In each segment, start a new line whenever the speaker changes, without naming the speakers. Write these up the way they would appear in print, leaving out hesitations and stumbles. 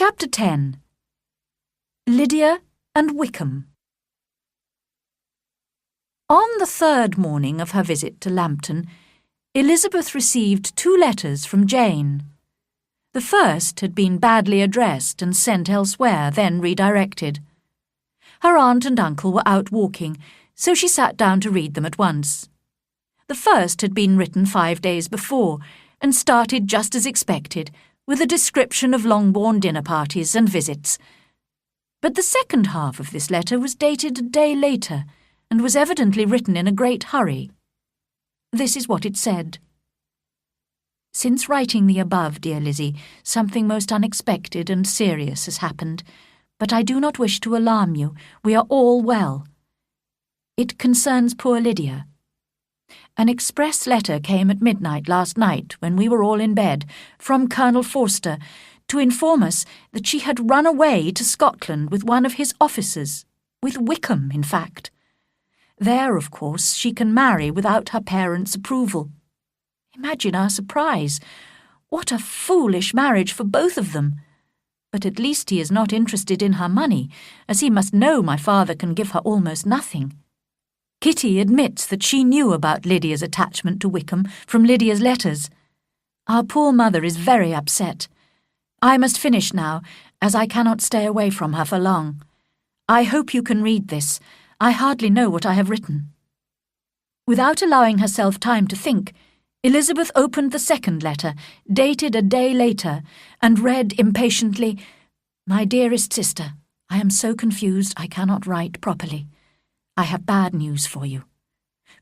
Chapter 10. Lydia and Wickham. On the third morning of her visit to Lambton, Elizabeth received 2 letters from Jane. The first had been badly addressed and sent elsewhere, then redirected. Her aunt and uncle were out walking, so she sat down to read them at once. The first had been written 5 days before, and started just as expected, with a description of Longbourn dinner parties and visits. But the second half of this letter was dated a day later, and was evidently written in a great hurry. This is what it said. Since writing the above, dear Lizzie, something most unexpected and serious has happened, but I do not wish to alarm you. We are all well. It concerns poor Lydia. An express letter came at midnight last night, when we were all in bed, from Colonel Forster, to inform us that she had run away to Scotland with one of his officers, with Wickham, in fact. There, of course, she can marry without her parents' approval. Imagine our surprise. What a foolish marriage for both of them. But at least he is not interested in her money, as he must know my father can give her almost nothing. Kitty admits that she knew about Lydia's attachment to Wickham from Lydia's letters. Our poor mother is very upset. I must finish now, as I cannot stay away from her for long. I hope you can read this. I hardly know what I have written. Without allowing herself time to think, Elizabeth opened the second letter, dated a day later, and read impatiently, "My dearest sister, I am so confused I cannot write properly. I have bad news for you.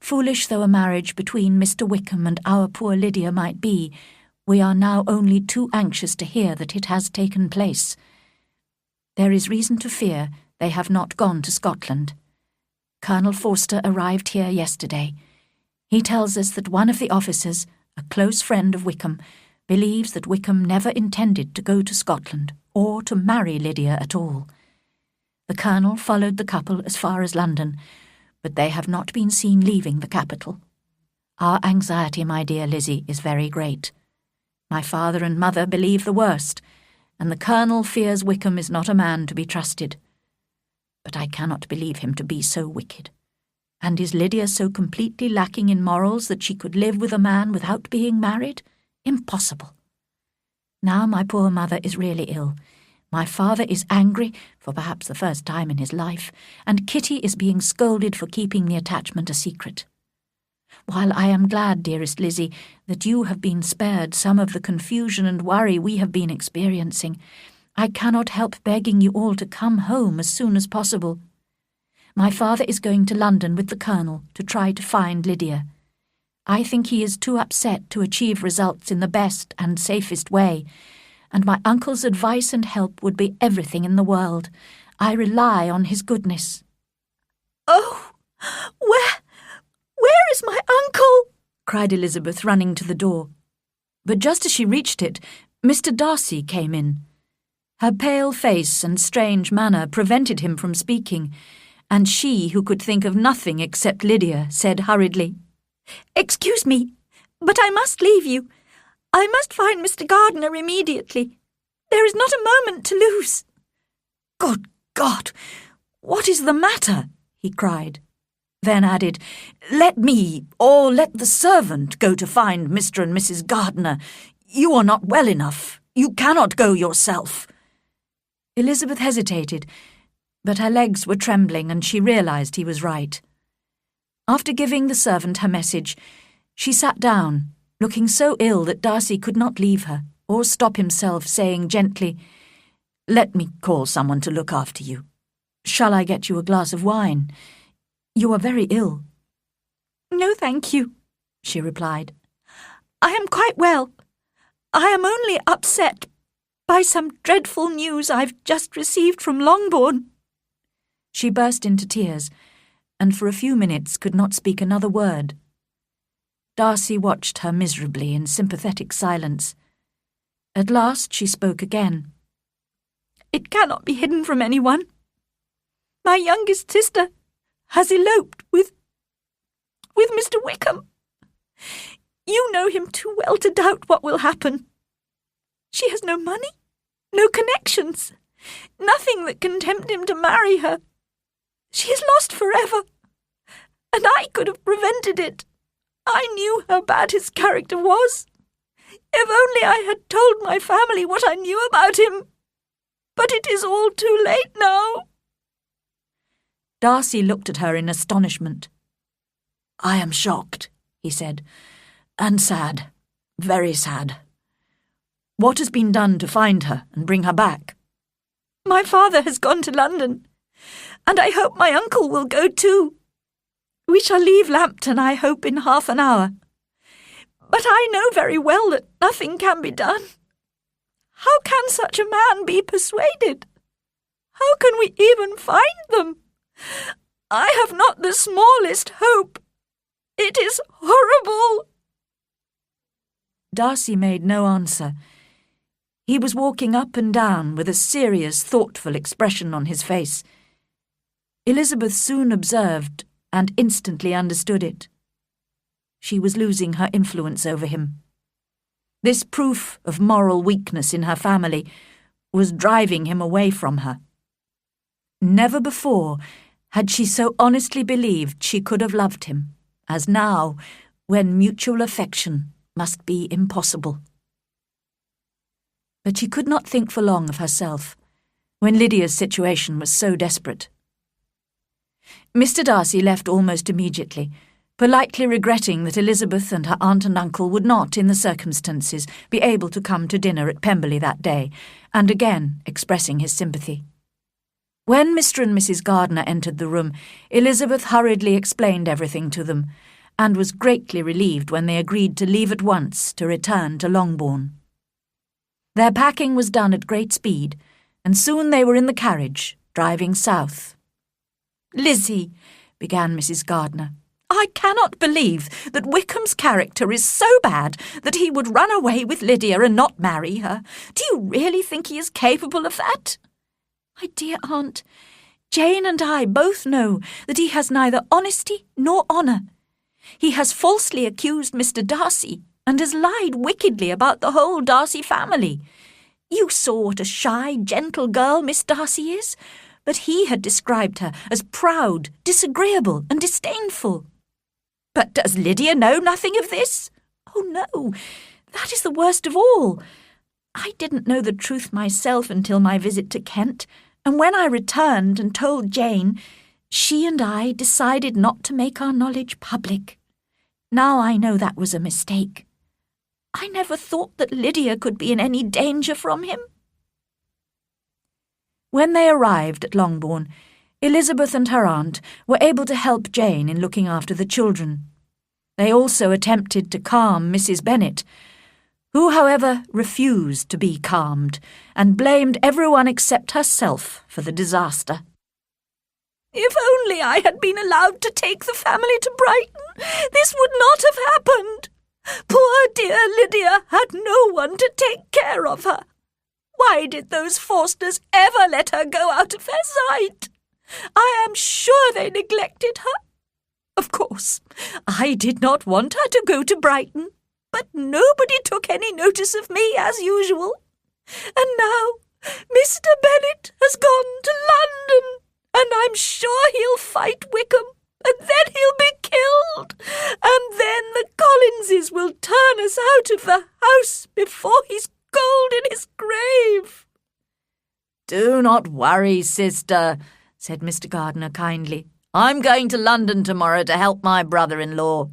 Foolish though a marriage between Mr. Wickham and our poor Lydia might be, we are now only too anxious to hear that it has taken place. There is reason to fear they have not gone to Scotland. Colonel Forster arrived here yesterday. He tells us that one of the officers, a close friend of Wickham, believes that Wickham never intended to go to Scotland or to marry Lydia at all. The Colonel followed the couple as far as London, but they have not been seen leaving the capital. Our anxiety, my dear Lizzie, is very great. My father and mother believe the worst, and the Colonel fears Wickham is not a man to be trusted. But I cannot believe him to be so wicked. And is Lydia so completely lacking in morals that she could live with a man without being married? Impossible. Now my poor mother is really ill. My father is angry, for perhaps the first time in his life, and Kitty is being scolded for keeping the attachment a secret. While I am glad, dearest Lizzie, that you have been spared some of the confusion and worry we have been experiencing, I cannot help begging you all to come home as soon as possible. My father is going to London with the Colonel to try to find Lydia. I think he is too upset to achieve results in the best and safest way, and my uncle's advice and help would be everything in the world. I rely on his goodness."
"Oh, where is my uncle?"
cried Elizabeth, running to the door. But just as she reached it, Mr. Darcy came in. Her pale face and strange manner prevented him from speaking, and she, who could think of nothing except Lydia, said hurriedly, "Excuse me, but I must leave you. I must find Mr. Gardiner immediately. There is not a moment to lose." "Good God! What is the matter?" he cried. Then added, "Let me, or let the servant, go to find Mr. and Mrs. Gardiner. You are not well enough. You cannot go yourself." Elizabeth hesitated, but her legs were trembling and she realized he was right. After giving the servant her message, she sat down, looking so ill that Darcy could not leave her, or stop himself, saying gently, "Let me call someone to look after you. Shall I get you a glass of wine? You are very ill."
"No, thank you," she replied. "I am quite well. I am only upset by some dreadful news I've just received from Longbourn."
She burst into tears, and for a few minutes could not speak another word. Darcy watched her miserably in sympathetic silence. At last she spoke again.
"It cannot be hidden from anyone. My youngest sister has eloped with Mr. Wickham. You know him too well to doubt what will happen. She has no money, no connections, nothing that can tempt him to marry her. She is lost forever, and I could have prevented it. I knew how bad his character was. If only I had told my family what I knew about him. But it is all too late now."
Darcy looked at her in astonishment. "I am shocked," he said, "and sad, very sad. What has been done to find her and bring her back?"
"My father has gone to London, and I hope my uncle will go too. We shall leave Lambton, I hope, in half an hour. But I know very well that nothing can be done. How can such a man be persuaded? How can we even find them? I have not the smallest hope. It is horrible."
Darcy made no answer. He was walking up and down with a serious, thoughtful expression on his face. Elizabeth soon observed and instantly understood it. She was losing her influence over him. This proof of moral weakness in her family was driving him away from her. Never before had she so honestly believed she could have loved him, as now, when mutual affection must be impossible. But she could not think for long of herself, when Lydia's situation was so desperate. Mr. Darcy left almost immediately, politely regretting that Elizabeth and her aunt and uncle would not, in the circumstances, be able to come to dinner at Pemberley that day, and again expressing his sympathy. When Mr. and Mrs. Gardiner entered the room, Elizabeth hurriedly explained everything to them, and was greatly relieved when they agreed to leave at once to return to Longbourn. Their packing was done at great speed, and soon they were in the carriage, driving south.
"Lizzie,"
began Mrs. Gardiner,
"I cannot believe that Wickham's character is so bad that he would run away with Lydia and not marry her. Do you really think he is capable of that?"
"My dear aunt, Jane and I both know that he has neither honesty nor honour. He has falsely accused Mr. Darcy, and has lied wickedly about the whole Darcy family. You saw what a shy, gentle girl Miss Darcy is, but he had described her as proud, disagreeable, and disdainful."
"But does Lydia know nothing of this?"
"Oh, no, that is the worst of all. I didn't know the truth myself until my visit to Kent, and when I returned and told Jane, she and I decided not to make our knowledge public. Now I know that was a mistake. I never thought that Lydia could be in any danger from him." When they arrived at Longbourn, Elizabeth and her aunt were able to help Jane in looking after the children. They also attempted to calm Mrs. Bennet, who, however, refused to be calmed and blamed everyone except herself for the disaster.
"If only I had been allowed to take the family to Brighton, this would not have happened. Poor dear Lydia had no one to take care of her. Why did those Forsters ever let her go out of their sight? I am sure they neglected her. Of course, I did not want her to go to Brighton, but nobody took any notice of me as usual. And now Mr. Bennet has gone to London, and I'm sure he'll fight Wickham, and then he'll be killed, and then the Collinses will turn us out of the house before he's cold in his grave."
"Do not worry, sister," said Mr. Gardiner kindly. "I'm going to London tomorrow to help my brother-in-law."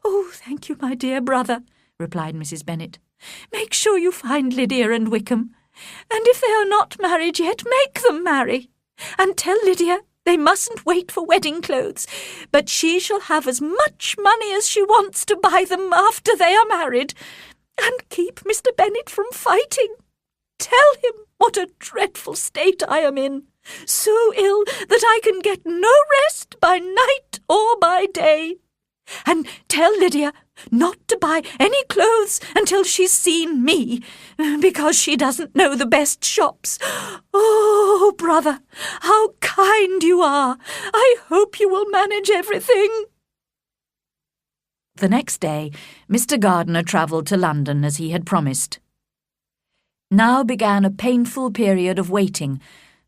"Oh, thank you, my dear brother," replied Mrs. Bennet. "Make sure you find Lydia and Wickham, and if they are not married yet, make them marry. And tell Lydia they mustn't wait for wedding clothes, but she shall have as much money as she wants to buy them after they are married. And keep Mr. Bennet from fighting. Tell him what a dreadful state I am in, so ill that I can get no rest by night or by day. And tell Lydia not to buy any clothes until she's seen me, because she doesn't know the best shops. Oh, brother, how kind you are! I hope you will manage everything."
The next day, Mr. Gardiner travelled to London as he had promised. Now began a painful period of waiting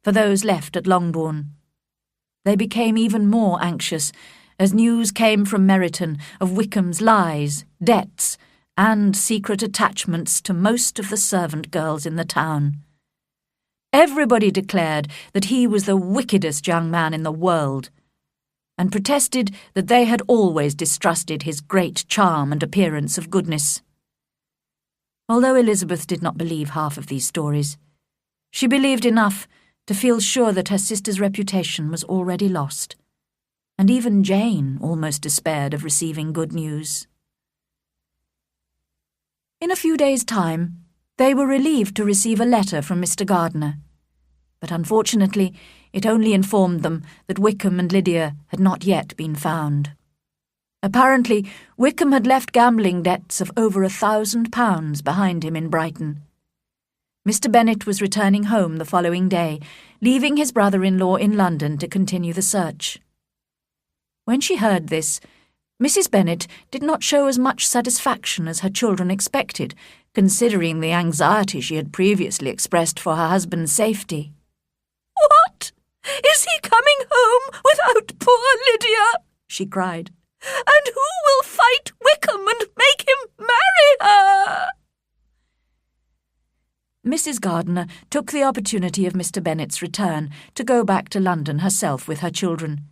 for those left at Longbourn. They became even more anxious as news came from Meryton of Wickham's lies, debts, and secret attachments to most of the servant girls in the town. Everybody declared that he was the wickedest young man in the world, and protested that they had always distrusted his great charm and appearance of goodness. Although Elizabeth did not believe half of these stories, she believed enough to feel sure that her sister's reputation was already lost, and even Jane almost despaired of receiving good news. In a few days' time, they were relieved to receive a letter from Mr. Gardiner, but unfortunately it only informed them that Wickham and Lydia had not yet been found. Apparently, Wickham had left gambling debts of over £1,000 behind him in Brighton. Mr. Bennet was returning home the following day, leaving his brother-in-law in London to continue the search. When she heard this, Mrs. Bennet did not show as much satisfaction as her children expected, considering the anxiety she had previously expressed for her husband's safety.
"What? Is he coming home without poor Lydia?" she cried. "And who will fight Wickham and make him marry her?"
Mrs. Gardiner took the opportunity of Mr. Bennet's return to go back to London herself with her children.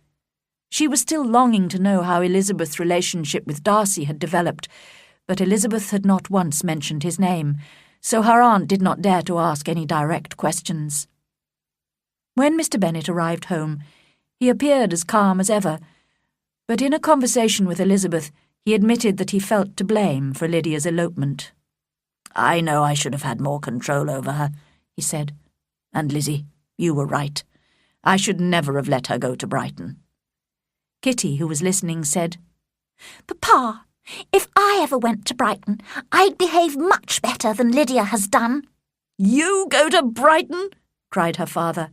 She was still longing to know how Elizabeth's relationship with Darcy had developed, but Elizabeth had not once mentioned his name, so her aunt did not dare to ask any direct questions. When Mr. Bennet arrived home, he appeared as calm as ever, but in a conversation with Elizabeth, he admitted that he felt to blame for Lydia's elopement. "I know I should have had more control over her," he said. "And Lizzie, you were right. I should never have let her go to Brighton." Kitty, who was listening, said,
"Papa, if I ever went to Brighton, I'd behave much better than Lydia has done."
"You go to Brighton?" cried her father.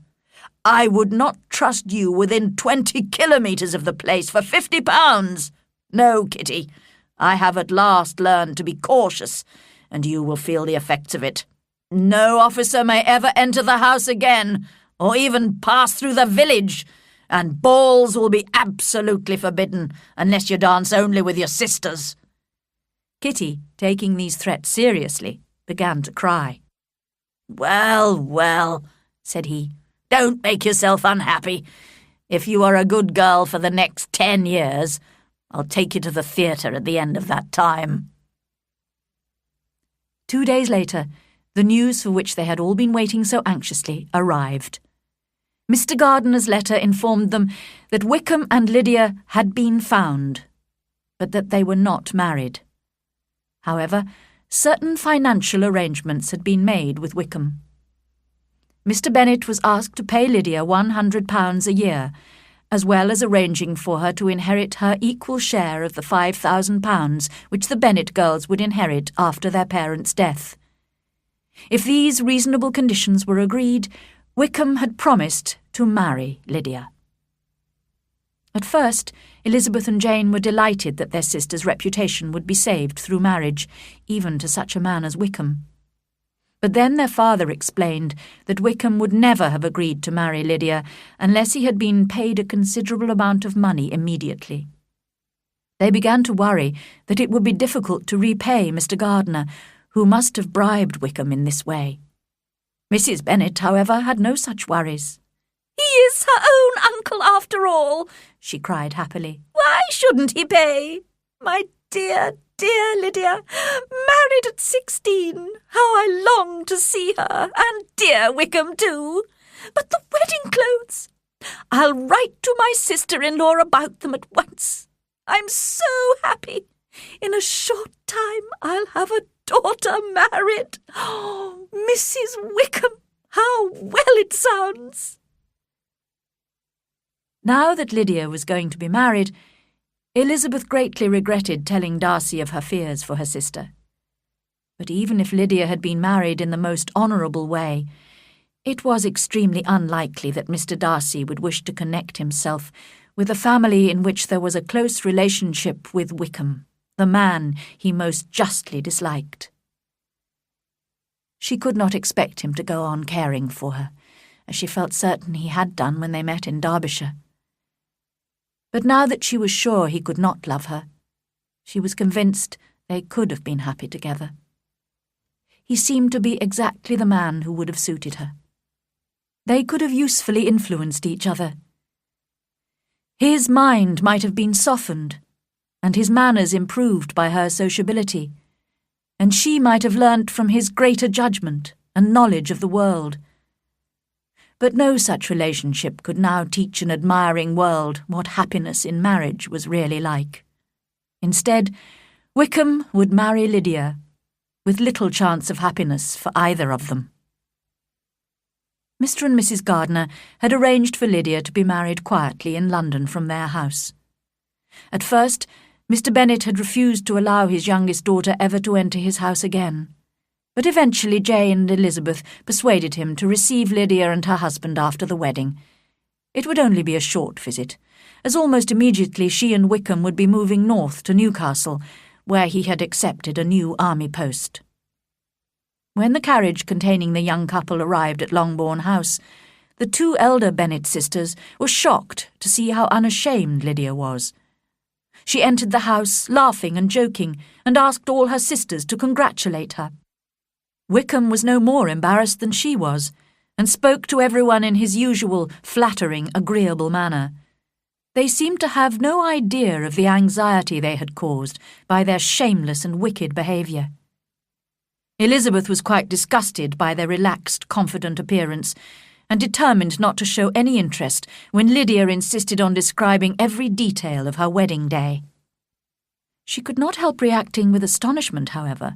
"I would not trust you within 20 kilometres of the place for £50. No, Kitty, I have at last learned to be cautious, and you will feel the effects of it. No officer may ever enter the house again, or even pass through the village, and balls will be absolutely forbidden unless you dance only with your sisters."
Kitty, taking these threats seriously, began to cry.
"Well, well," said he, "don't make yourself unhappy. If you are a good girl for the next 10 years, I'll take you to the theatre at the end of that time."
2 days later, the news for which they had all been waiting so anxiously arrived. Mr. Gardiner's letter informed them that Wickham and Lydia had been found, but that they were not married. However, certain financial arrangements had been made with Wickham. Mr. Bennet was asked to pay Lydia £100 a year, as well as arranging for her to inherit her equal share of the £5,000 which the Bennet girls would inherit after their parents' death. If these reasonable conditions were agreed, Wickham had promised to marry Lydia. At first, Elizabeth and Jane were delighted that their sister's reputation would be saved through marriage, even to such a man as Wickham. But then their father explained that Wickham would never have agreed to marry Lydia unless he had been paid a considerable amount of money immediately. They began to worry that it would be difficult to repay Mr. Gardiner, who must have bribed Wickham in this way. Mrs. Bennet, however, had no such worries.
"He is her own uncle after all," she cried happily. "Why shouldn't he pay? My dear, dear Lydia, married at 16. How I long to see her, and dear Wickham too. But the wedding clothes! I'll write to my sister-in-law about them at once. I'm so happy. In a short time I'll have a daughter married. Oh, Mrs. Wickham, how well it sounds!"
Now that Lydia was going to be married, Elizabeth greatly regretted telling Darcy of her fears for her sister. But even if Lydia had been married in the most honourable way, it was extremely unlikely that Mr. Darcy would wish to connect himself with a family in which there was a close relationship with Wickham, the man he most justly disliked. She could not expect him to go on caring for her, as she felt certain he had done when they met in Derbyshire. But now that she was sure he could not love her, she was convinced they could have been happy together. He seemed to be exactly the man who would have suited her. They could have usefully influenced each other. His mind might have been softened, and his manners improved by her sociability, and she might have learnt from his greater judgment and knowledge of the world. But no such relationship could now teach an admiring world what happiness in marriage was really like. Instead, Wickham would marry Lydia, with little chance of happiness for either of them. Mr. and Mrs. Gardiner had arranged for Lydia to be married quietly in London from their house. At first, Mr. Bennet had refused to allow his youngest daughter ever to enter his house again, but eventually Jane and Elizabeth persuaded him to receive Lydia and her husband after the wedding. It would only be a short visit, as almost immediately she and Wickham would be moving north to Newcastle, where he had accepted a new army post. When the carriage containing the young couple arrived at Longbourn House, the two elder Bennet sisters were shocked to see how unashamed Lydia was. She entered the house laughing and joking, and asked all her sisters to congratulate her. Wickham was no more embarrassed than she was, and spoke to everyone in his usual flattering, agreeable manner. They seemed to have no idea of the anxiety they had caused by their shameless and wicked behaviour. Elizabeth was quite disgusted by their relaxed, confident appearance, and determined not to show any interest when Lydia insisted on describing every detail of her wedding day. She could not help reacting with astonishment, however,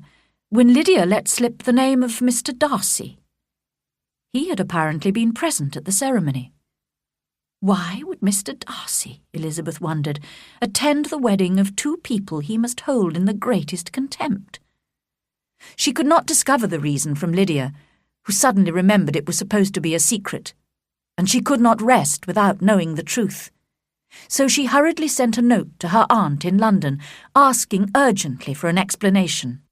when Lydia let slip the name of Mr. Darcy. He had apparently been present at the ceremony. Why would Mr. Darcy, Elizabeth wondered, attend the wedding of two people he must hold in the greatest contempt? She could not discover the reason from Lydia, who suddenly remembered it was supposed to be a secret, and she could not rest without knowing the truth. So she hurriedly sent a note to her aunt in London, asking urgently for an explanation.